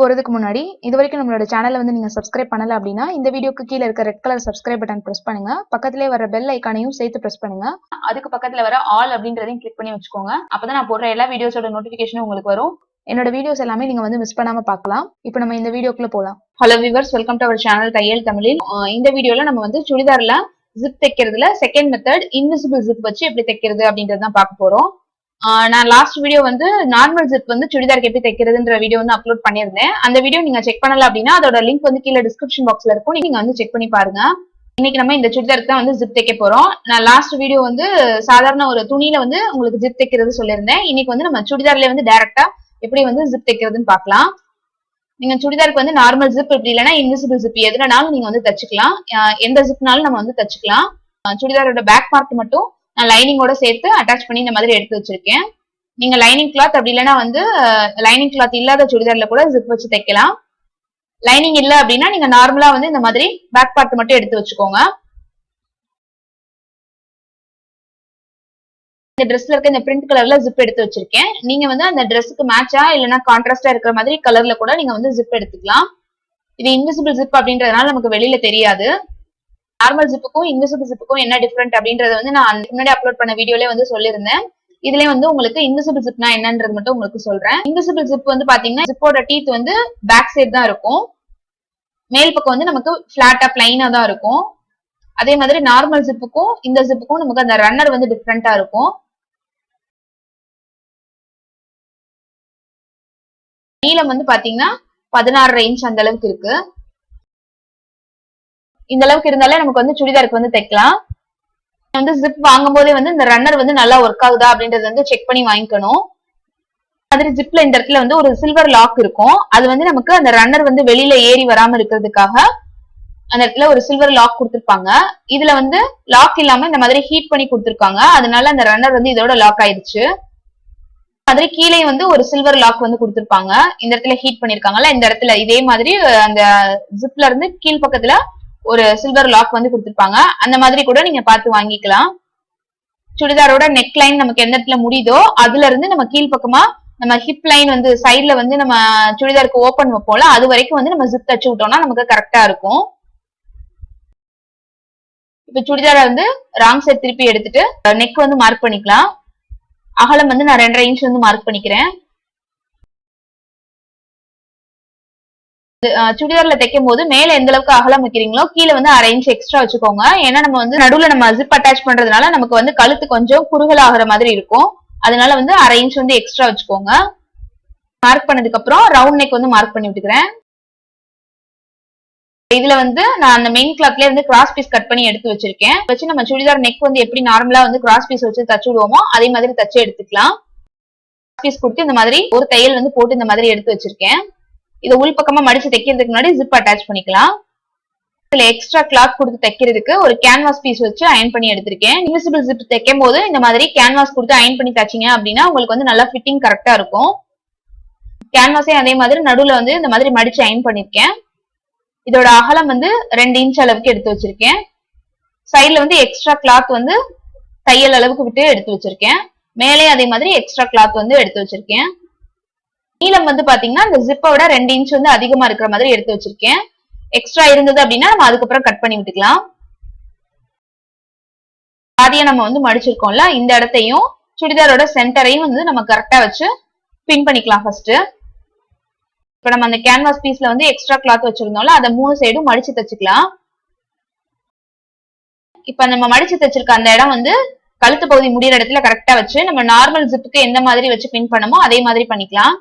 போறதுக்கு முன்னாடி இதுவரைக்கும் நம்மளோட சேனலை வந்து நீங்க சப்ஸ்கிரைப் பண்ணல அப்படின்னா இந்த வீடியோக்கு கீழே இருக்க red colour subscribe button press பண்ணுங்க. பக்கத்திலே வர பெல் ஐக்கானையும் சேர்த்து பிரஸ் பண்ணுங்க. அதுக்கு பக்கத்துல வர ஆல் அப்படின்றதையும் கிளிக் பண்ணி வச்சுக்கோங்க. அப்பதான் நான் போடுற எல்லா வீடியோஸோட நோட்டிபிகேஷனும் உங்களுக்கு வரும். என்னோட வீடியோஸ் எல்லாமே நீங்க வந்து மிஸ் பண்ணாம பார்க்கலாம். இப்போ நம்ம இந்த வீடியோக்குள்ள போலாம். Hello viewers, welcome to our channel தையல் தமிழில். இந்த வீடியோல நம்ம வந்து சுடிதார்ல ஜிப் தைக்கிறதுல செகண்ட் மெத்தட் இன்விசிபிள் ஜிப் வச்சு எப்படி தைக்கிறது அப்படின்றது தான் பார்க்க போறோம். நான் லாஸ்ட் வீடியோ வந்து நார்மல் ஜிப் வந்து சுடிதாருக்கு எப்படி தைக்கிறதுன்ற வீடியோ வந்து அப்லோட் பண்ணியிருந்தேன். அந்த வீடியோ நீங்க செக் பண்ணல அப்படின்னா அதோட லிங்க் வந்து கீழே டிஸ்கிரிப்ஷன் பாக்ஸ்ல இருக்கும், நீங்க வந்து செக் பண்ணி பாருங்க. இன்னைக்கு நம்ம இந்த சுடிதாருக்கு தான் வந்து ஜிப் தைக்க போறோம். நான் லாஸ்ட் வீடியோ வந்து சாதாரண ஒரு துணியில வந்து உங்களுக்கு ஜிப் தைக்கிறது சொல்லியிருந்தேன். இன்னைக்கு வந்து நம்ம சுடிதார்ல வந்து டைரக்டா எப்படி வந்து ஜிப் தைக்கிறதுன்னு பார்க்கலாம். நீங்க சுடிதாருக்கு வந்து நார்மல் ஜிப் இப்படி இல்லைன்னா இன்விசிபிள் ஜிப் எதுனாலும் நீங்க வந்து தச்சுக்கலாம். எந்த ஜிப்னாலும் நம்ம வந்து தச்சுக்கலாம். சுடிதாரோட பேக் பார்ட் மட்டும் நான் லைனிங்கோட சேர்த்து அட்டாச் பண்ணி இந்த மாதிரி எடுத்து வச்சிருக்கேன். நீங்க லைனிங் கிளாத் அப்படி இல்லைன்னா வந்து லைனிங் கிளாத் இல்லாத சுடிதார்ல கூட ஜிப் வச்சு தைக்கலாம். லைனிங் இல்ல அப்படின்னா நீங்க நார்மலா வந்து இந்த மாதிரி பேக் பார்ட் மட்டும் எடுத்து வச்சுக்கோங்க. இந்த ட்ரெஸ்ல இருக்க இந்த பிரிண்ட் கலர்ல ஜிப் எடுத்து வச்சிருக்கேன். நீங்க வந்து அந்த ட்ரெஸ்ஸுக்கு மேட்சா இல்லைன்னா கான்ட்ராஸ்டா இருக்கிற மாதிரி கலர்ல கூட நீங்க வந்து ஜிப் எடுத்துக்கலாம். இது இன்விசிபிள் ஜிப் அப்படின்றதுனால நமக்கு வெளியில தெரியாது. நார்மல் ஜிப்புக்கும் இன்விசிபிள் ஜிப்புக்கும் என்ன டிஃபரெண்ட் அப்படின்றத வந்து நான் முன்னாடி அப்லோட் பண்ண வீடியோல வந்து சொல்லியிருந்தேன். இதுல வந்து உங்களுக்கு இன்விசிபிள் ஜிப்னா என்னன்றது மட்டும் உங்களுக்கு சொல்றேன். இன்விசிபிள் ஜிப் வந்து பாத்தீங்கன்னா ஜிப்போட டீத் வந்து பேக் சைடு தான் இருக்கும். மேல் பக்கம் வந்து நமக்கு பிளாட்டா பிளைனா தான் இருக்கும். அதே மாதிரி நார்மல் ஜிப்புக்கும் இந்த ஜிப்புக்கும் நமக்கு அந்த ரன்னர் வந்து டிஃப்ரெண்டா இருக்கும். நீளம் வந்து பாத்தீங்கன்னா 16 இன்ச் அந்த அளவுக்கு இருக்கு. இந்த அளவுக்கு இருந்தாலே நமக்கு வந்து சுடிதாருக்கு வந்து தைக்கலாம். வந்து ஜிப் வாங்கும் போதே வந்து இந்த ரன்னர் வந்து நல்லா ஒர்க் ஆகுதா அப்படின்றது வந்து செக் பண்ணி வாங்கிக்கணும். மாதிரி ஜிப்ல இந்த இடத்துல வந்து ஒரு சில்வர் லாக் இருக்கும். அது வந்து நமக்கு அந்த ரன்னர் வந்து வெளியில ஏறி வராம இருக்கிறதுக்காக அந்த இடத்துல ஒரு சில்வர் லாக் கொடுத்துருப்பாங்க. இதுல வந்து லாக் இல்லாம இந்த மாதிரி ஹீட் பண்ணி கொடுத்துருக்காங்க. அதனால அந்த ரன்னர் வந்து இதோட லாக் ஆயிடுச்சு. மாதிரி கீழே வந்து ஒரு சில்வர் லாக் வந்து கொடுத்துருப்பாங்க. இந்த இடத்துல ஹீட் பண்ணிருக்காங்கல்ல, இந்த இடத்துல இதே மாதிரி அந்த ஜிப்ல இருந்து கீழ் பக்கத்துல ஒரு சில்வர் லாக் வந்து கொடுத்துருப்பாங்க. அந்த மாதிரி கூட நீங்க பார்த்து வாங்கிக்கலாம். சுடிதாரோட நெக் லைன் நமக்கு எந்த இடத்துல முடியுதோ அதுல இருந்து நம்ம கீழ் பக்கமா நம்ம ஹிப் லைன் வந்து சைட்ல வந்து நம்ம சுடிதாருக்கு ஓபன் வைப்போம்ல, அது வரைக்கும் வந்து நம்ம ஜிப் தச்சு விட்டோம்னா நமக்கு கரெக்டா இருக்கும். இப்ப சுடிதாரை வந்து ராங் சைட் திருப்பி எடுத்துட்டு நெக் வந்து மார்க் பண்ணிக்கலாம். அகலம் வந்து நான் 2.5 இன்ச் வந்து மார்க் பண்ணிக்கிறேன். சுடிதார்ல தைக்கும் போது மேல எந்த அளவுக்கு அகலம் வைக்கிறீங்களோ கீழே வந்து 1/2 இன்ச் எக்ஸ்ட்ரா வச்சுக்கோங்க. ஏன்னா நம்ம வந்து நடுவுல நம்ம ஜிப் அட்டாச் பண்றதுனால நமக்கு வந்து கழுத்து கொஞ்சம் குறுகல் ஆகிற மாதிரி இருக்கும். அதனால வந்து 1/2 இன்ச் வந்து எக்ஸ்ட்ரா வச்சுக்கோங்க. மார்க் பண்ணதுக்கு அப்புறம் ரவுண்ட் நெக் வந்து மார்க் பண்ணி விட்டுக்கிறேன். இதுல வந்து நான் அந்த மெயின் கிளாத்ல இருந்து கிராஸ் பீஸ் கட் பண்ணி எடுத்து வச்சிருக்கேன். வச்சு நம்ம சுடிதார் நெக் வந்து எப்படி நார்மலா வந்து கிராஸ் பீஸ் வச்சு தச்சு விடுவோமோ அதே மாதிரி தச்சு எடுத்துக்கலாம். பீஸ் கொடுத்து இந்த மாதிரி ஒரு தையல் வந்து போட்டு இந்த மாதிரி எடுத்து வச்சிருக்கேன். இதை உள் பக்கமா மடிச்சு தைக்கிறதுக்கு முன்னாடி ஜிப் அட்டாச் பண்ணிக்கலாம். இதுல எக்ஸ்ட்ரா கிளாத் கொடுத்து தைக்கிறதுக்கு ஒரு கேன்வாஸ் பீஸ் வச்சு அயன் பண்ணி எடுத்திருக்கேன். இன்விசிபிள் ஜிப் தைக்கும் போது இந்த மாதிரி கேன்வாஸ் கொடுத்து அயன் பண்ணி தச்சிங்க அப்படின்னா உங்களுக்கு வந்து நல்லா ஃபிட்டிங் கரெக்டா இருக்கும். கேன்வாஸே அதே மாதிரி நடுவுல வந்து இந்த மாதிரி மடிச்சு அயன் பண்ணிருக்கேன். இதோட அகலம் வந்து 2 இன்ச் அளவுக்கு எடுத்து வச்சிருக்கேன். சைட்ல வந்து எக்ஸ்ட்ரா கிளாத் வந்து தையல் அளவுக்கு விட்டு எடுத்து வச்சிருக்கேன். மேலே அதே மாதிரி எக்ஸ்ட்ரா கிளாத் வந்து எடுத்து வச்சிருக்கேன். நீளம் வந்து பாத்தீங்கன்னா இந்த ஜிப்போட 2 இன்ச் வந்து அதிகமா இருக்கிற மாதிரி எடுத்து வச்சிருக்கேன். எக்ஸ்ட்ரா இருந்தது அப்படின்னா நம்ம அதுக்கப்புறம் கட் பண்ணி விட்டுக்கலாம். பாதியா நம்ம வந்து மடிச்சிருக்கோம்ல, இந்த இடத்தையும் சுடிதாரோட சென்டரையும் வந்து நம்ம கரெக்டா வச்சு பின் பண்ணிக்கலாம் ஃபர்ஸ்ட். இப்ப நம்ம அந்த கேன்வாஸ் பீஸ்ல வந்து எக்ஸ்ட்ரா கிளாத் வச்சிருந்தோம்ல, அதை 3 சைடும் மடிச்சு தச்சுக்கலாம். இப்ப நம்ம மடிச்சு தச்சிருக்க அந்த இடம் வந்து கழுத்து பகுதி முடிகிற இடத்துல கரெக்டா வச்சு நம்ம நார்மல் ஜிப்புக்கு எந்த மாதிரி வச்சு பின் பண்ணமோ அதே மாதிரி பண்ணிக்கலாம்.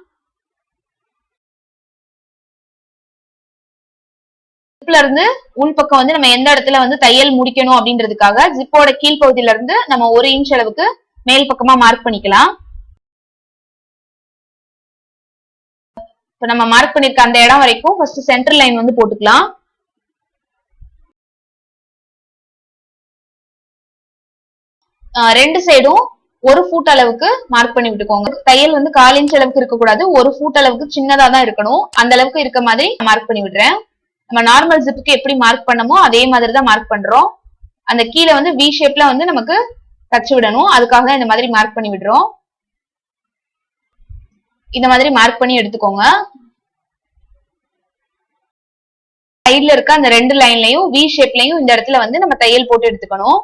ஜிப்ல இருந்து உள் பக்கம் வந்து நம்ம எந்த இடத்துல வந்து தையல் முடிக்கணும் அப்படின்றதுக்காக ஜிப்போட கீழ் பகுதியில இருந்து நம்ம 1 இன்ச் அளவுக்கு மேல் பக்கமா மார்க் பண்ணிக்கலாம். இப்ப நம்ம மார்க் பண்ணிருக்க அந்த இடம் வரைக்கும் ஃபர்ஸ்ட் சென்டர் லைன் வந்து போட்டுக்கலாம். ரெண்டு சைடும் 1 ஃபுட் அளவுக்கு மார்க் பண்ணி விட்டுக்கோங்க. தையல் வந்து 1/4 இன்ச் அளவுக்கு இருக்கக்கூடாது, 1 ஃபுட் அளவுக்கு சின்னதா தான் இருக்கணும். அந்த அளவுக்கு இருக்க மாதிரி மார்க் பண்ணி விடுறேன். நம்ம நார்மல் ஜிப்புக்கு எப்படி மார்க் பண்ணமோ அதே மாதிரி தான் மார்க் பண்றோம். அந்த கீழே வந்து வி ஷேப்ல வந்து நமக்கு தச்சு விடணும். அதுக்காக தான் இந்த மாதிரி மார்க் பண்ணி விடுறோம். இந்த மாதிரி மார்க் பண்ணி எடுத்துக்கோங்க. சைடுல இருக்க அந்த ரெண்டு லைன்லயும் வி ஷேப்லயும் இந்த இடத்துல வந்து நம்ம தையல் போட்டு எடுத்துக்கணும்.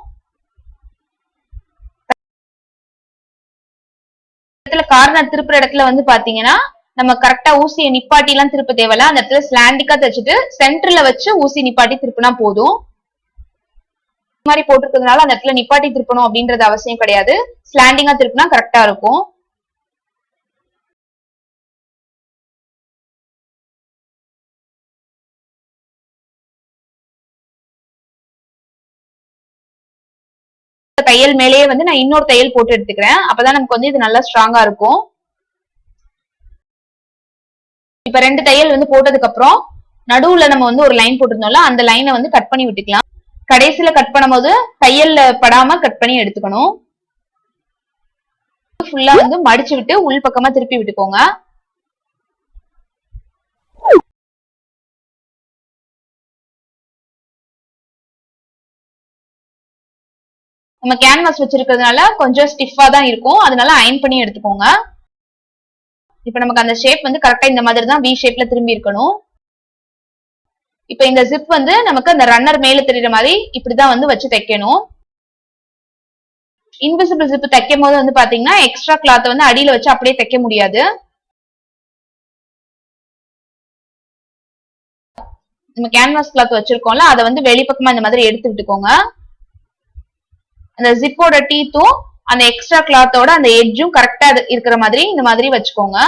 இடத்துல கார்னர் திருப்புற இடத்துல வந்து பாத்தீங்கன்னா நம்ம கரெக்டா ஊசியை நிப்பாட்டி எல்லாம் திருப்ப தேவையில்ல. அந்த இடத்துல ஸ்லாண்டிக்கா தச்சுட்டு சென்டர்ல வச்சு ஊசி நிப்பாட்டி திருப்பினா போதும். இந்த மாதிரி போட்டிருக்கிறதுனால அந்த இடத்துல நிப்பாட்டி திருப்பணும் அப்படின்றது அவசியம் கிடையாது. ஸ்லாண்டிங்கா திருப்பினா கரெக்டா இருக்கும். தையல் மேலேயே வந்து நான் இன்னொரு தையல் போட்டு எடுத்துக்கிறேன். அப்பதான் நமக்கு வந்து இது நல்லா ஸ்ட்ராங்கா இருக்கும். இப்ப ரெண்டு தையல் வந்து போட்டதுக்கு அப்புறம் நடுவுல நம்ம வந்து ஒரு லைன் போட்டிருந்தோம்ல, அந்த லைனை வந்து கட் பண்ணி விட்டுக்கலாம். கடைசியில கட் பண்ணும் போது தையல்ல படாம கட் பண்ணி எடுத்துக்கணும். ஃபுல்லா வந்து மடிச்சு விட்டு உள் பக்கமா திருப்பி விட்டுக்கோங்க. நம்ம கேன்வாஸ் வச்சிருக்கிறதுனால கொஞ்சம் ஸ்டிஃபா தான் இருக்கும். அதனால அயன் பண்ணி எடுத்துக்கோங்க. இப்ப நமக்கு அந்த ஷேப் வந்து கரெக்டா இந்த மாதிரி தான் வி ஷேப்ல திரும்பி இருக்கணும். இப்ப இந்த ஜிப் வந்து நமக்கு அந்த ரன்னர் மேல தெரியுற மாதிரி இப்படிதான் வந்து வச்சு தைக்கணும். இன்விசிபிள் ஜிப் தைக்கும் போது வந்து பாத்தீங்கன்னா எக்ஸ்ட்ரா கிளாத் வந்து அடியில வச்சு அப்படியே தைக்க முடியாது. நம்ம கேன்வாஸ் கிளாத் வச்சிருக்கோம்ல, அதை வந்து வெளிப்பக்கமா இந்த மாதிரி எடுத்து விட்டுக்கோங்க. அந்த ஜிப்போட டீத்தும் அந்த எக்ஸ்ட்ரா கிளாத்தோட அந்த எட்ஜும் கரெக்டா இருக்கிற மாதிரி இந்த மாதிரி வச்சுக்கோங்க.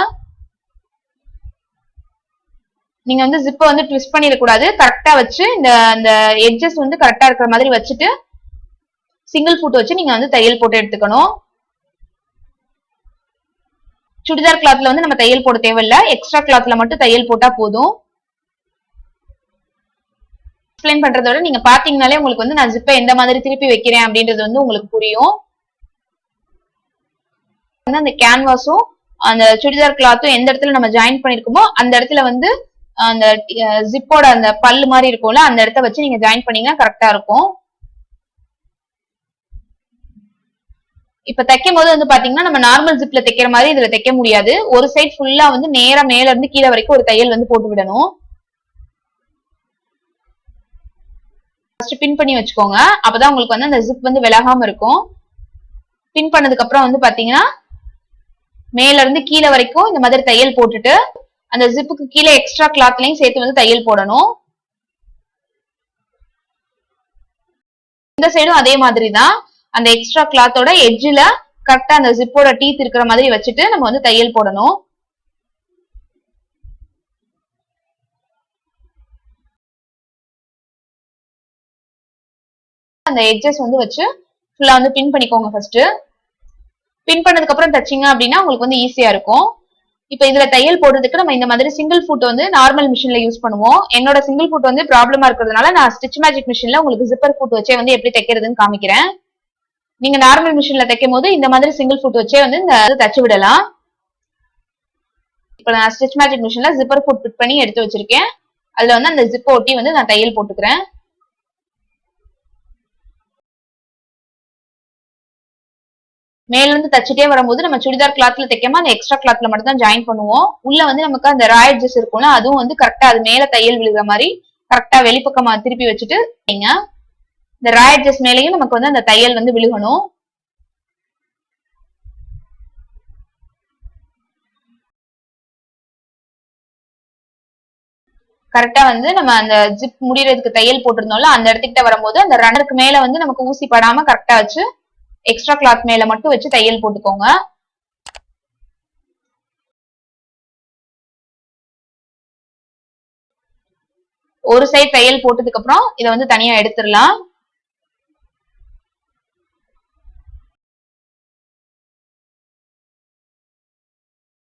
நீங்க வந்து ஜிப்பை வந்து ட்விஸ்ட் பண்ணிடக்கூடாது. கரெக்டா வச்சு இந்த எட்ஜஸ் வந்து கரெக்டா இருக்கிற மாதிரி வச்சுட்டு சிங்கிள் ஃபுட் வச்சு நீங்க வந்து தையல் போட்டு எடுத்துக்கணும். சுடிதார் கிளாத்ல வந்து நம்ம தையல் போட தேவையில்லை. எக்ஸ்ட்ரா கிளாத்ல மட்டும் தையல் போட்டா போதும். எக்ஸ்பிளைன் பண்றதோட நீங்க பாத்தீங்கன்னாலே உங்களுக்கு வந்து நான் ஜிப்பை எந்த மாதிரி திருப்பி வைக்கிறேன் அப்படின்றது வந்து உங்களுக்கு புரியும். அந்த கேன்வாஸும் அந்த சுடிதார் கிளாத்தும் எந்த இடத்துல நம்ம ஜாயின் பண்ணிருக்கோமோ அந்த இடத்துல வந்து அந்த ஜிப்போட அந்த பல்லு மாதிரி இருக்கும்ல, அந்த இடத்த வச்சு நீங்க ஜாயின் பண்ணீங்கன்னா கரெக்டா இருக்கும். இப்ப தைக்கும் போது வந்து பாத்தீங்கன்னா நம்ம நார்மல் ஜிப்ல தைக்கிற மாதிரி இதுல தைக்க முடியாது. ஒரு சைட் ஃபுல்லா வந்து நேரா மேல இருந்து கீழே வரைக்கும் ஒரு தையல் வந்து போட்டு விடணும். ஃபர்ஸ்ட் பின் பண்ணி வச்சுக்கோங்க. அப்பதான் உங்களுக்கு வந்து அந்த ஜிப் வந்து விலகாம இருக்கும். பின் பண்ணதுக்கு அப்புறம் வந்து பாத்தீங்கன்னா மேல இருந்து கீழே வரைக்கும் இந்த மாதிரி தையல் போட்டுட்டு அந்த ஜிப்புக்கு கீழே எக்ஸ்ட்ரா கிளாத்லயும் சேர்த்து வந்து தையல் போடணும். இந்த சைடும் அதே மாதிரிதான் அந்த எக்ஸ்ட்ரா கிளாத்தோட எட்ஜ்ல கரெக்டா அந்த ஜிப்போட டீத் இருக்கிற மாதிரி வச்சுட்டு நம்ம வந்து தையல் போடணும். அந்த எட்ஜஸ் வந்து வச்சு ஃபுல்லா வந்து பின் பண்ணிக்கோங்க. ஃபர்ஸ்ட் பின் பண்ணதுக்கு அப்புறம் தச்சிங்க அப்படின்னா உங்களுக்கு வந்து ஈஸியா இருக்கும். இப்ப இதுல தையல் போடுறதுக்கு நம்ம இந்த மாதிரி சிங்கிள் ஃபுட் வந்து நார்மல் மிஷின்ல யூஸ் பண்ணுவோம். என்னோட சிங்கிள் ஃபுட் வந்து ப்ராப்ளமா இருக்கிறதுனால நான் ஸ்டிச் மேஜிக் மிஷின்ல உங்களுக்கு ஜிப்பர் ஃபுட் வச்சே வந்து எப்படி தைக்கிறதுன்னு காமிக்கிறேன். நீங்க நார்மல் மிஷின்ல தைக்கும் போது இந்த மாதிரி சிங்கிள் ஃபுட் வச்சே வந்து இந்த தச்சு விடலாம். இப்ப நான் ஸ்டிச் மேஜிக் மிஷின்ல ஜிப்பர் ஃபுட் ஃபிட் பண்ணி எடுத்து வச்சிருக்கேன். அதுல வந்து அந்த ஜிப்பை ஒட்டி வந்து நான் தையல் போட்டுக்கிறேன். மேல இருந்து தச்சுட்டே வரும்போது நம்ம சுடிதார் கிளாத்ல தைக்காம அந்த எக்ஸ்ட்ரா கிளாத்ல மட்டும் தான் ஜாயின் பண்ணுவோம். உள்ள வந்து நமக்கு அந்த ரா எட்ஜஸ் இருக்கும்ல, அதுவும் வந்து கரெக்டா அது மேல தையல் விழுகிற மாதிரி கரெக்டா வெளிப்பக்கமா திருப்பி வச்சுட்டு இந்த ரா எட்ஜஸ் மேலேயும் நமக்கு வந்து அந்த தையல் வந்து விழுகணும். கரெக்டா வந்து நம்ம அந்த ஜிப் முடியறதுக்கு தையல் போட்டிருந்தோம்ல, அந்த இடத்துக்கிட்ட வரும்போது அந்த ரன்னருக்கு மேல வந்து நமக்கு ஊசி படாம கரெக்டா வச்சு எக்ஸ்ட்ரா கிளாத் மேல மட்டும் வச்சு தையல் போட்டுக்கோங்க. ஒரு சைடு தையல் போட்டதுக்கு அப்புறம் இதை வந்து தனியா எடுத்துடலாம்.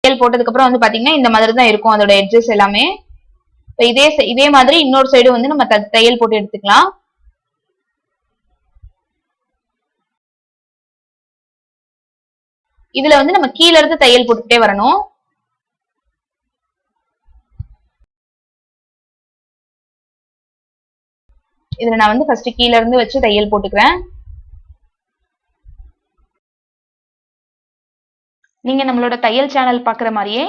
தையல் போட்டதுக்கு அப்புறம் வந்து பாத்தீங்கன்னா இந்த மாதிரி தான் இருக்கும் அதோட எட்ஜஸ் எல்லாமே. இதே மாதிரி இன்னொரு சைடு வந்து நம்ம தையல் போட்டு எடுத்துக்கலாம். இதுல வந்து நம்ம கீழ இருந்து தையல் போட்டுக்கிட்டே வரணும். இதுல நான் வந்து ஃபர்ஸ்ட் கீழ இருந்து வச்சு தையல் போட்டுக்கிறேன். நீங்க நம்மளோட தையல் சேனல் பாக்குற மாதிரியே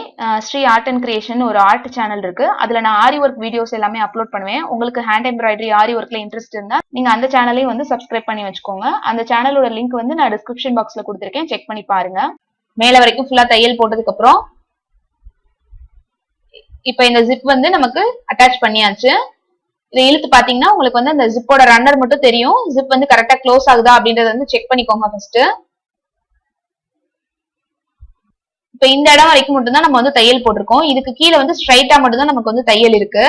ஸ்ரீ ஆர்ட் அண்ட் கிரியேஷன் ஒரு ஆர்ட் சேனல் இருக்கு. அதுல நான் ஆரி ஒர்க் வீடியோஸ் எல்லாமே அப்லோட் பண்ணுவேன். உங்களுக்கு ஹேண்ட் எம்ப்ராய்டரி ஆரி ஒர்க்ல இன்ட்ரெஸ்ட் இருந்தா நீங்க அந்த சேனலையும் வந்து சப்ஸ்கிரைப் பண்ணி வச்சுக்கோங்க. அந்த சேனலோட லிங்க் வந்து நான் டிஸ்கிரிப்ஷன் பாக்ஸ்ல கொடுத்துருக்கேன், செக் பண்ணி பாருங்க. மேல வரைக்கும் ஃபுல்லா தையல் போட்டதுக்கு அப்புறம் இப்ப இந்த ஜிப் வந்து நமக்கு அட்டாச் பண்ணியாச்சு. இதை இழுத்து பாத்தீங்கன்னா உங்களுக்கு வந்து அந்த ஜிப்போட ரன்னர் மட்டும் தெரியும். ஜிப் வந்து கரெக்டா க்ளோஸ் ஆகுதா அப்படின்றத வந்து செக் பண்ணிக்கோங்க ஃபர்ஸ்ட். இப்ப இந்த இடம் வரைக்கும் மட்டும்தான் நம்ம வந்து தையல் போட்டிருக்கோம். இதுக்கு கீழே வந்து ஸ்ட்ரைட்டா மட்டும்தான் நமக்கு வந்து தையல் இருக்கு.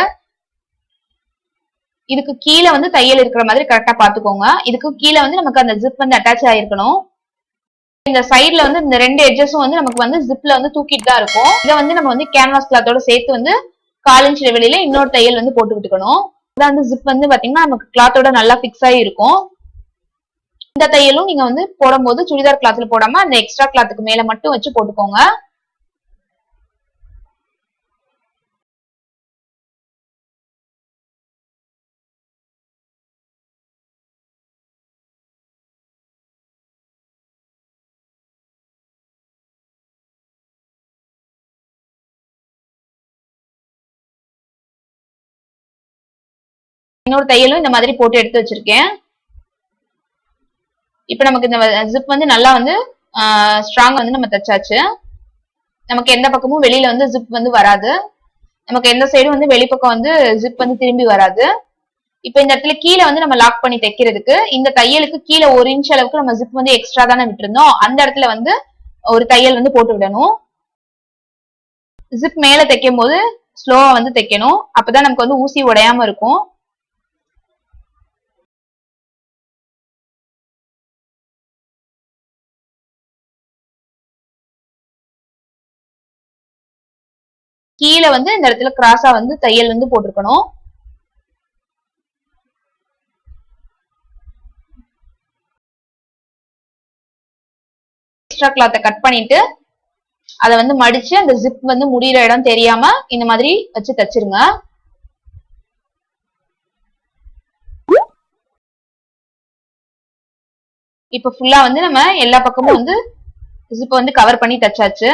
இதுக்கு கீழே வந்து தையல் இருக்கிற மாதிரி கரெக்டா பாத்துக்கோங்க. இதுக்கு கீழே வந்து நமக்கு அந்த ஜிப் வந்து அட்டாச் ஆயிருக்கணும். இந்த சைட்ல வந்து இந்த ரெண்டு எட்ஜஸும் வந்து நமக்கு வந்து ஜிப்ல வந்து தூக்கிட்டு தான் இருக்கும். இதை வந்து நம்ம வந்து கேன்வாஸ் கிளாத்தோட சேர்த்து வந்து 1/4 இன்ச் வெளியில இன்னொரு தையல் வந்து போட்டு விட்டுக்கணும். இதான் வந்து ஜிப் வந்து பாத்தீங்கன்னா நமக்கு கிளாத்தோட நல்லா பிக்ஸ் ஆகி இருக்கும். இந்த தையலும் நீங்க வந்து போடும்போது சுடிதார் கிளாத்ல போடாம அந்த எக்ஸ்ட்ரா கிளாத்துக்கு மேல மட்டும் வச்சு போட்டுக்கோங்க. இன்னொரு தையலும் இந்த மாதிரி போட்டு எடுத்து வச்சிருக்கேன். இப்ப நமக்கு இந்த ஜிப் வந்து நல்லா வந்து ஸ்ட்ராங்கா வந்து நம்ம தச்சாச்சு. நமக்கு எந்த பக்கமும் வெளியில வந்து ஜிப் வந்து வராது. நமக்கு எந்த சைடும் வந்து வெளிப்பக்கம் வந்து ஜிப் வந்து திரும்பி வராது. இப்ப இந்த இடத்துல கீழே வந்து நம்ம லாக் பண்ணி தைக்கிறதுக்கு இந்த தையலுக்கு கீழே 1 இன்ச் அளவுக்கு நம்ம ஜிப் வந்து எக்ஸ்ட்ரா தானே விட்டுருந்தோம். அந்த இடத்துல வந்து ஒரு தையல் வந்து போட்டு விடணும். ஜிப் மேல தைக்கும் போது ஸ்லோவா வந்து தைக்கணும். அப்பதான் நமக்கு வந்து ஊசி உடையாம இருக்கும். கீழே வந்து இந்த இடத்துல கிராஸா வந்து தையல் வந்து போட்டிருக்கணும். எக்ஸ்ட்ரா கிளாத்தை கட் பண்ணிட்டு அதை வந்து மடிச்சு அந்த ஜிப் வந்து முடிகிற இடம் தெரியாம இந்த மாதிரி வச்சு தச்சிருங்க. இப்ப ஃபுல்லா வந்து நம்ம எல்லா பக்கமும் வந்து ஜிப் வந்து கவர் பண்ணி தச்சாச்சு.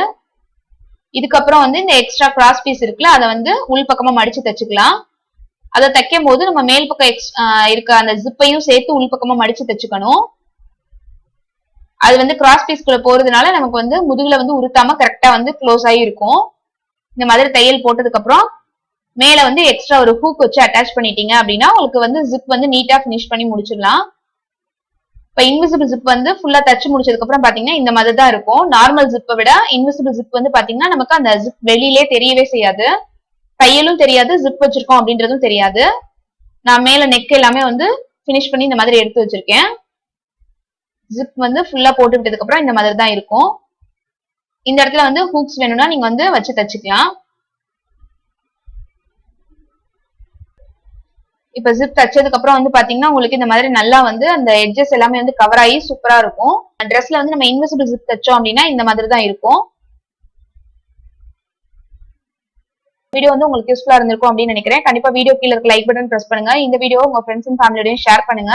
இதுக்கப்புறம் வந்து இந்த எக்ஸ்ட்ரா கிராஸ் பீஸ் இருக்குல்ல, அதை வந்து உள் பக்கமா மடிச்சு தச்சுக்கலாம். அதை தைக்கும் போது நம்ம மேல் பக்கம் இருக்க அந்த ஜிப்பையும் சேர்த்து உள் பக்கமா மடிச்சு தச்சுக்கணும். அது வந்து கிராஸ் பீஸ்குள்ள போறதுனால நமக்கு வந்து முதுகுல வந்து உருத்தாம கரெக்டா வந்து க்ளோஸ் ஆகி இருக்கும். இந்த மாதிரி தையல் போட்டதுக்கு அப்புறம் மேல வந்து எக்ஸ்ட்ரா ஒரு ஹூக் வச்சு அட்டாச் பண்ணிட்டீங்க அப்படின்னா உங்களுக்கு வந்து ஜிப் வந்து நீட்டா பினிஷ் பண்ணி முடிச்சிடலாம். இப்ப இன்விசிபிள் ஜிப் வந்து ஃபுல்லா தச்சு முடிச்சதுக்கு அப்புறம் பாத்தீங்கன்னா இந்த மாதிரி தான் இருக்கும். நார்மல் ஜிப்பை விட இன்விசிபிள் ஜிப் வந்து பாத்தீங்கன்னா நமக்கு அந்த ஜிப் வெளியிலே தெரியவே செய்யாது. தையலும் தெரியாது, ஜிப் வச்சிருக்கோம் அப்படின்றதும் தெரியாது. நான் மேல நெக் எல்லாமே வந்து பினிஷ் பண்ணி இந்த மாதிரி எடுத்து வச்சிருக்கேன். ஜிப் வந்து ஃபுல்லா போட்டு விட்டதுக்கு அப்புறம் இந்த மாதிரி தான் இருக்கும். இந்த இடத்துல வந்து ஹூக்ஸ் வேணும்னா நீங்க வந்து வச்சு தச்சுக்கலாம். இப்ப ஜிப் தச்சதுக்கு அப்புறம் வந்து பாத்தீங்கன்னா உங்களுக்கு இந்த மாதிரி நல்லா வந்து அந்த எட்ஜஸ் எல்லாமே வந்து கவர் ஆகி சூப்பரா இருக்கும். ட்ரெஸ்ல வந்து நம்ம இன்விசிபிள் ஜிப் தச்சோம் அப்படின்னா இந்த மாதிரி தான் இருக்கும். வீடியோ வந்து உங்களுக்கு யூஸ்ஃபுல்லா இருந்திருக்கும் அப்படின்னு நினைக்கிறேன். கண்டிப்பா வீடியோ கீழே இருக்க லைக் பட்டன் பிரஸ் பண்ணுங்க. இந்த வீடியோ உங்க ஃப்ரெண்ட்ஸ் அண்ட் ஃபேமிலியோடய ஷேர் பண்ணுங்க.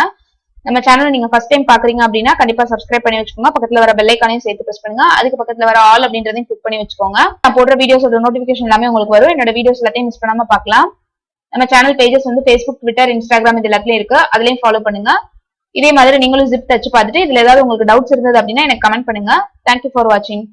நம்ம சேனல் நீங்க ஃபர்ஸ்ட் டைம் பாக்குறீங்க அப்படின்னா கண்டிப்பா சப்ஸ்கிரைப் பண்ணி வச்சுக்கோங்க. பக்கத்துல வர பெல் ஐகானையும் சேர்த்து பிரஸ் பண்ணுங்க. அதுக்கு பக்கத்துல வர ஆல் அப்படின்றதையும் கிளிக் பண்ணி வச்சுக்கோங்க. நான் போடுற வீடியோஸோட நோட்டிபிகேஷன் எல்லாமே உங்களுக்கு வரும். என்னோட வீடியோஸ் எல்லாத்தையும் மிஸ் பண்ணாம பார்க்கலாம். நம்ம சேனல் பேஜஸ் வந்து Facebook, Twitter, Instagram இது எல்லாத்துலயும் இருக்கு. அதுலயும் ஃபாலோ பண்ணுங்க. இதே மாதிரி நீங்களும் ஜிப் தச்சு பார்த்துட்டு இதுல ஏதாவது உங்களுக்கு டவுட்ஸ் இருந்தது அப்படின்னா எனக்கு கமெண்ட் பண்ணுங்க. தேங்க்யூ ஃபார் வாட்சிங்.